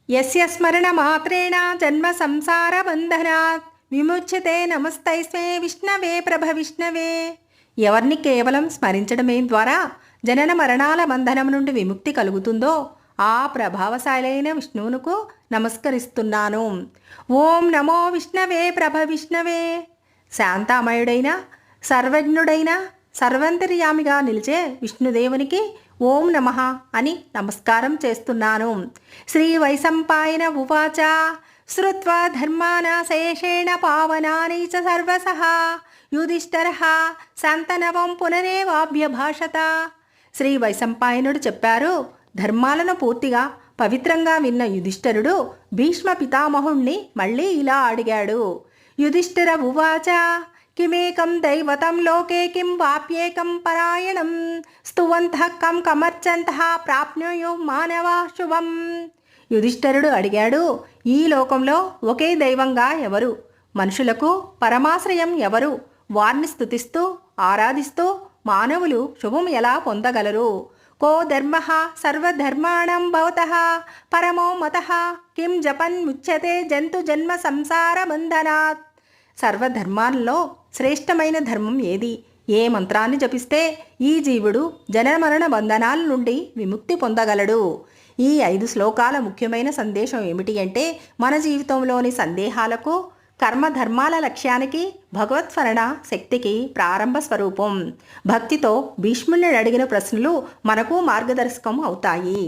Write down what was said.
యస్య స్మరణ మాత్రేణ జన్మ సంసార బంధనాత్ విముచ్యతే నమస్తైస్మే విష్ణవే ప్రభ విష్ణవే. ఎవరిని కేవలం స్మరించడమే ద్వారా జనన మరణాల బంధనం నుండి విముక్తి కలుగుతుందో ఆ ప్రభావశాలైన విష్ణువునకు నమస్కరిస్తున్నాను. ఓం నమో విష్ణవే ప్రభ విష్ణవే. శాంతామయుడైన సర్వజ్ఞుడైన సర్వంతర్యామిగా నిలిచే విష్ణుదేవునికి ఓం నమః అని నమస్కారం చేస్తున్నాను. శ్రీ వైశంపాయన ఉవాచ శ్రుత్వా ధర్మానాశేషేణ పావనాని చ సర్వసః యుధిష్ఠిరః శాంతనవం పునరేవాభ్యభాషత. శ్రీ వైశంపాయనుడు చెప్పారు. ధర్మాలను పూర్తిగా పవిత్రంగా విన్న యుధిష్ఠిరుడు భీష్మ పితామహుణ్ణి మళ్ళీ ఇలా అడిగాడు. యుధిష్ఠిర ఉవాచ కిమేకం దైవతం లోకే కిం వాప్యేకం పరాయణం స్తువంతః కం కమర్చంతః ప్రాప్నుయు మానవా శుభం. యుధిష్ఠిరుడు అడిగాడు, ఈ లోకంలో ఒకే దైవంగా ఎవరు? మనుషులకు పరమాశ్రయం ఎవరు? వారిని స్తుతిస్తూ ఆరాధిస్తూ మానవులు శుభం ఎలా పొందగలరు? కో ధర్మః సర్వధర్మాణం భవతః పరమో మతః కిం జపన్ ముచ్యతే జంతు జన్మ సంసార బంధనాత్. సర్వధర్మాల్లో శ్రేష్టమైన ధర్మం ఏది? ఏ మంత్రాన్ని జపిస్తే ఈ జీవుడు జనమరణ బంధనాల నుండి విముక్తి పొందగలడు? ఈ 5 శ్లోకాల ముఖ్యమైన సందేశం ఏమిటి అంటే, మన జీవితంలోని సందేహాలకు, కర్మధర్మాల లక్ష్యానికి భగవత్స్మరణ శక్తికి ప్రారంభ స్వరూపం. భక్తితో భీష్ముని అడిగిన ప్రశ్నలు మనకు మార్గదర్శకం అవుతాయి.